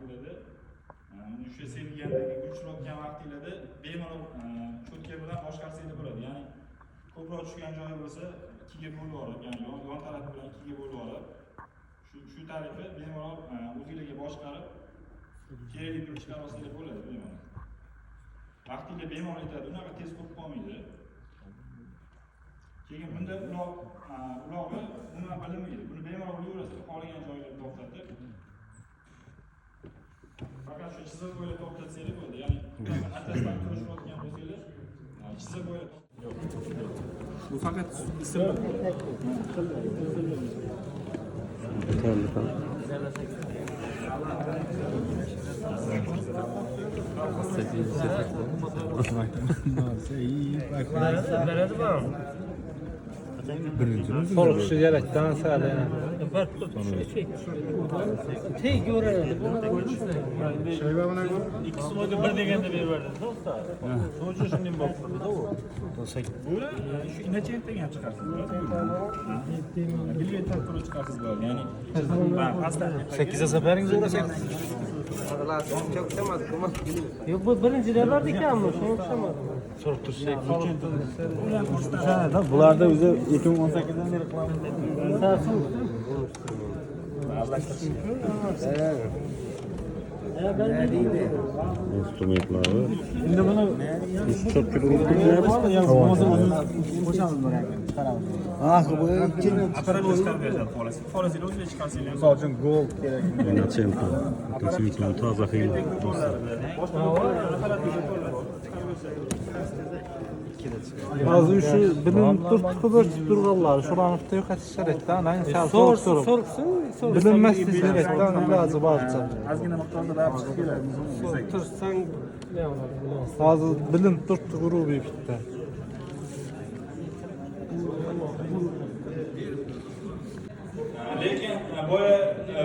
vaqtlarda o'sha sevgandagi kuchlayotgan vaqtinglarda bemalol cho'tka bilan boshqarsangiz bo'ladi. Ya'ni ko'proq tushgan joyi bo'lsa ikkiga bo'lib olib, ya'ni yon tarafi bilan ikkiga bo'lib olib, shu tariqa bemalol o'zingizga boshqarib kerakli turib chiqarib olsangiz bo'ladi bemalol. Vaqtingizda bemalol yetadi, unaqa tez qolib qolmaydi. Keyin bunda uloqni umuman bilinmaydi. Buni bemalol yuraverasiz, xohlagan joylarga to'xtatib. Faqat shu chiziq bo'ylab to'xtatsangiz bo'ladi. Ya'ni atrofdan turishayotgan bo'lsangiz, chiziq bo'ylab. Bu faqat ism. Soruq şigerekten sağlayana. Tek öğrenildi. Şey var buna göre? İkisi modu bir degende bir verdi. Dosta. Sonucu şimdi bakıldı da o. Bu şu inacentden ham chiqarsiz bo'ladi. Bilgan tartibda chiqarsiz bo'ladi. Ya'ni pastdan 8 safaringiz uğrasak. Yok bu birinci de verdi ki ama sonuçlamadı. Sorup dursak. Bularda bize 2018'den beri kılavuz. Instrumentları. Şimdi bunu Çok kötü yapalım ya. Boşalım buraya. Ah bu ikinci. apparatga chiqarib beradi xolasi. Xolasiga o'zingiz chiqarsangiz ham. Misal için gol gerek. Inacento. Inacento toza xiyil. Az şu bilim turtkudur durgallar. Şuranıfta yok atışaretten. Aynı sorsun. Bilinmez ticaretten ilacı varsa. Ozgina miqdorda lab chiqib keladi. Tursan ne olur? Az bilim turtku grubu bitti. Lekin boya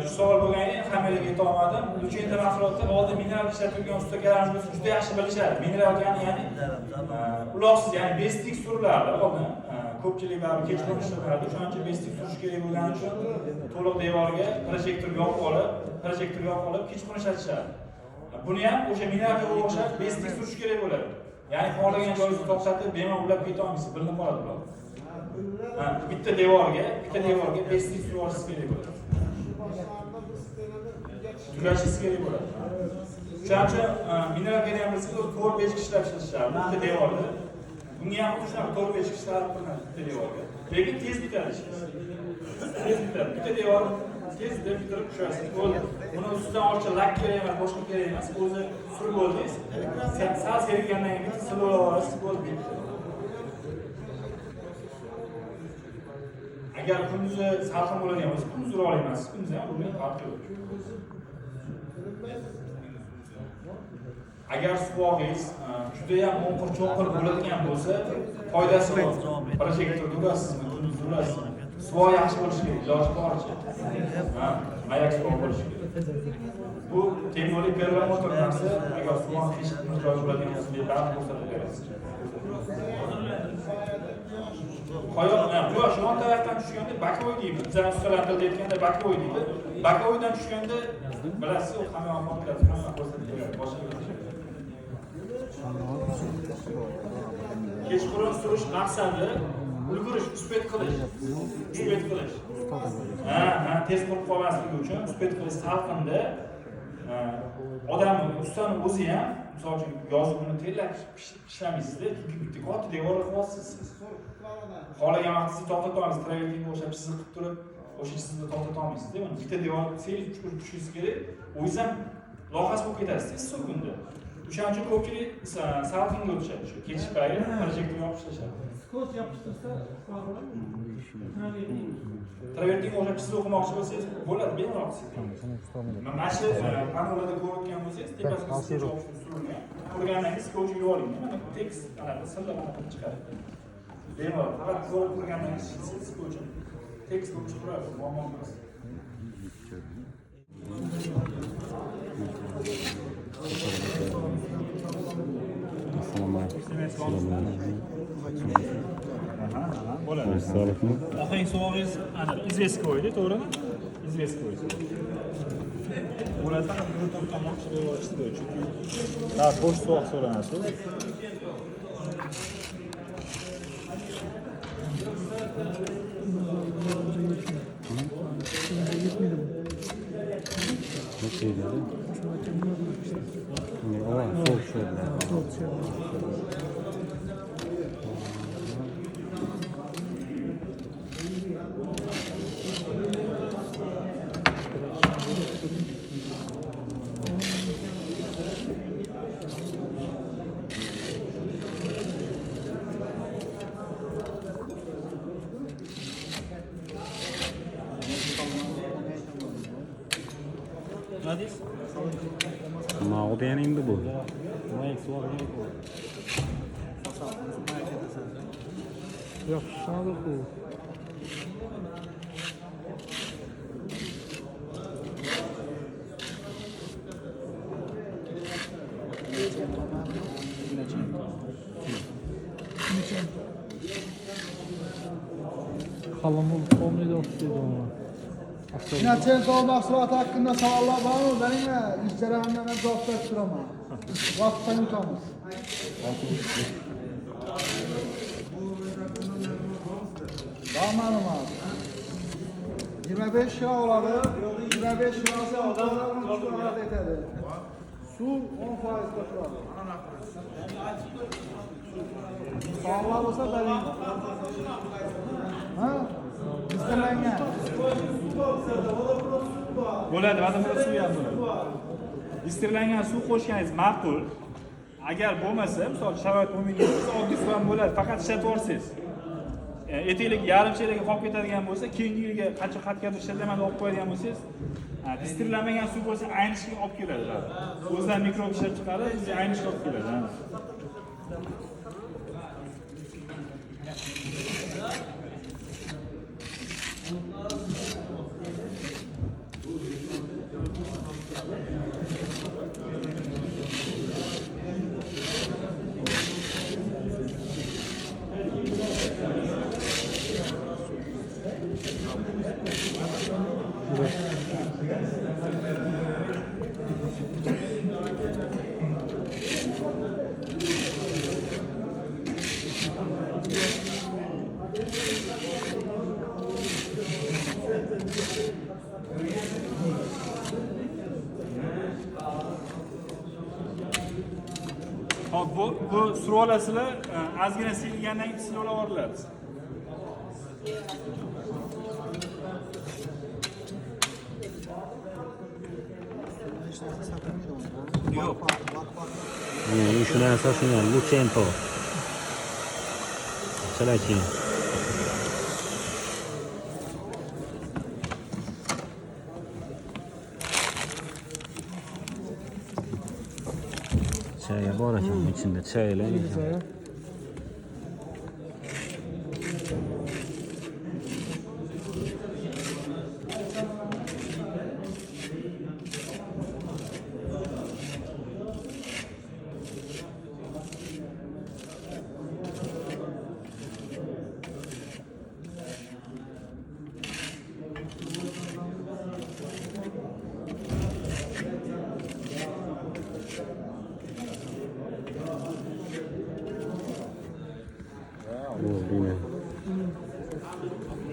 shu savol bo'lganiga hammaga yeta olmadim. Uchinchi mahsulotda oldin mineral ishlatilgan ustalarimiz juda yaxshi bilishadi. Mineral ya'ni uloqsiz, ya'ni bestik surlardi oldin. Ko'pchilik baribir kechqurun ishlardi. O'shaning uchun bestik surish kerak bo'lgani uchun to'liq devorga projektor yoqib olib kechqurun ishlatishadi. Buni ham o'sha mineralga o'xshab bestik surish kerak bo'ladi. Ya'ni xohlagan joyingizni to'xtatib bemalol ulab keta olmaysiz, bilinib qoladi bular. Bitta devorga bestik surishingiz kerak bo'ladi. Tugashingiz kerak bo'ladi. Shuning uchun mineral bergan bo'lsangiz 4-5 kishilar ishlashadi bitta devorda. Bunga ham xuddi shunaqa 4-5 kishilar qilinadi bitta devorga. Lekin tez bitadi ishingiz. Tez bitadi. Bitta devor tezda bitirib tushasiz. Buni ustidan orcha lak kerak emas, boshqa kerak emas. O'zi surib bo'ldingiz. Sal sergandan keyin bitta silib olasiz, bo'ldi. Agar kunduzi salqin bo'ladigan bo'lsa, kunduzi olaymasiz, kunduzi ham bunga farqi yo'q. Agar suvog'ingiz juda ham o'nqir-cho'nqir bo'ladigan bo'lsa, foydasi bor. Projektor urasizmi, kunduzi urasizmi? Suvog' yaxshi bo'lishi kerak, iloji boricha. Ayak suvog' bo'lishi kerak. Bu temurli perlamotor narsa, agar suvog' teshib joyi bo'ladigan bo'lsa, betaraf ko'rsatib berasiz. Quyosh yon tarafdan tushganda bakovoy deymiz. Bizlar ustalar tilida aytganda bakovoy deydi. Bakovoydan tushganda bilasiz, u hamma portlatib ko'rsatib beradi. Kechqurun surish maqsadi ulgurish, uspet qilish. Tez qolib qolmasligi uchun uspet qilish salqinda odam ustani o'zi ham, misol uchun yozib buni tezlab ishlamaysiz-da, bitta katta devor qilasiz siz. Xohlagan vaqtingizni to'xtata olasiz, travertinga o'xshab chiziq qilib turib, o'sha chiziqni to'xtata olmaysiz-da. Buni bitta devor sel chuqur tushishingiz kerak. O'zingiz ham lohas bo'lib ketasiz issiq kunda. O'shaning uchun ko'pchilik salqinga o'tishadi. Shu ketish payi projektor yopib ishlashadi. Skot yapıştırsa Travertinga o'xshab chiziq o'qimoqchi bo'lsangiz, bo'ladi, bemalol siz. Mana shu panolarda ko'rayotgan bo'lsangiz, tepasiga skotch yopishni surilgan. Qurgandan keyin skotchni yuvib oling. Mana tekst anaqa silab chiqadi. Bemalol, faqat ko'rib turgandan keyin skotchni tekst bo'lib chiqaradi, muammo emas. Bo'ladi. Oxirgi savobingiz ana izveskoydi, to'g'rimi? Izveskoy. Bular faqat bir tomoq pishirib olishdi, chunki xo'sh sovuq so'ranasiz. Ne şey dedi? Ama soğuk şöyle. Ma o da yani indi bu. Yaxşınadır bu. Kalamı olmayı da okuydu ama. Çento mahsulat hakkında sağlar var mı? Benim iş cerrahından cevap vertiremem. Vakıftan yutamız. Tamam abi. 25 lira oladı. 25 lirası aldı. 3 lira deteli. Su 10% koşuyor. Sağlar olsa benim. Ha? İstemenge. Bo'ladi, mana bu suv ham bo'ladi. Istirilgan suv qo'shganingiz ma'qul. Agar bo'lmasa, misol sharoit bo'lmagan bo'lsa, oddiy suv ham bo'ladi, faqat ishlatib olsangiz. Etiklik yarim chelakga qolib ketadigan bo'lsa, keyingi yilga qancha qatgadir ishlatmay olib qo'yadigan bo'lsangiz, istirilmagan suv bo'lsa, aynishga olib keladi. O'zidan mikrob ishlab chiqarib, sizga aynishga olib keladi. Hop, bu surolasizlar ozgina silgandan keyin silib olaveradi. Yo'q. Shuni asosini Lucento. Chalaki. Çaya bor ekan, içinde çaylar ekan.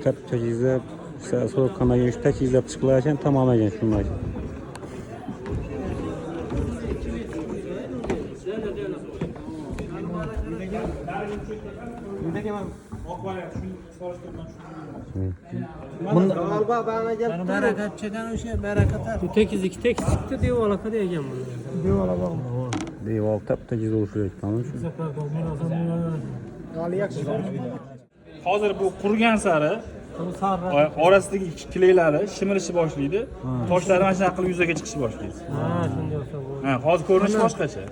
Katta çizip, soğuk kana geçti, çizip çıkılarken tamamen şunlar. Tekiz çıktı diye alaka diyeceğim bunu. Diyor alaka. Deval tapta çiz oluşuyor tamam mı? Hozir bu qurgan sari orasidagi kileylari shimirishni boshlaydi. Toshlari mana shunaqa qilib yuzaga chiqishni boshlaydi. Ha, shunday olsa bo'ladi. Ha, hozir ko'rinishi boshqacha.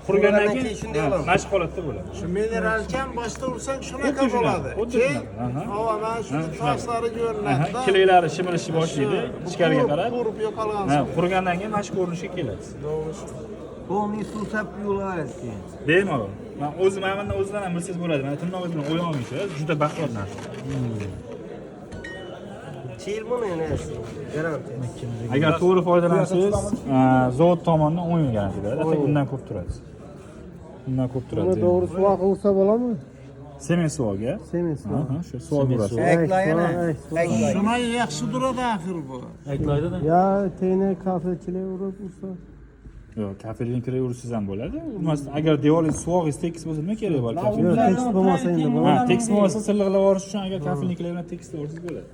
Qurgandan keyin mana shu holatda bo'ladi. Shu mineralkan boshda ursang shunaqa bo'ladi. Keyin mana shu toshlari ko'rinadi. Kileylari shimirishni boshlaydi, ichkariga qarab. Qurib yo'qolgan. Ha, qurgandan keyin mana shu ko'rinishga keladi. Polniy suv sap yuvilaveradi keyin. Bemalol. Men o'zim mana o'zidan ham bilsangiz bo'ladi. Mana tirnoq bilan o'ynamoqchi, juda baxtli narsa. Necha yil buni nasi? Garantiya. Agar to'g'ri foydalansangiz, zavod tomonidan 10 yil garantiya beradi. Hatto undan ko'p turadi. Undan ko'p Buni turadi. to'g'ri suvoq ursa bo'ladimi? Semen suvoga. Semen suvoq. Aha, shu suvoq urasiz. Eklayana. Shuna yaxshi duradi axir bu. Aytlaydi-da. Ya teyne kafelchilik urib ursa. Yo'q, kafelning kirib ursangiz ham bo'ladi. Urmasdan agar devoringiz suvog'ingiz tekis bo'lsa nima kerak bor kafelning? Yo'q, tekis bo'lmasa endi Ha, tekis bo'lmasa silliqlab olish uchun agar kafelniklar bilan tekis ursangiz bo'ladi.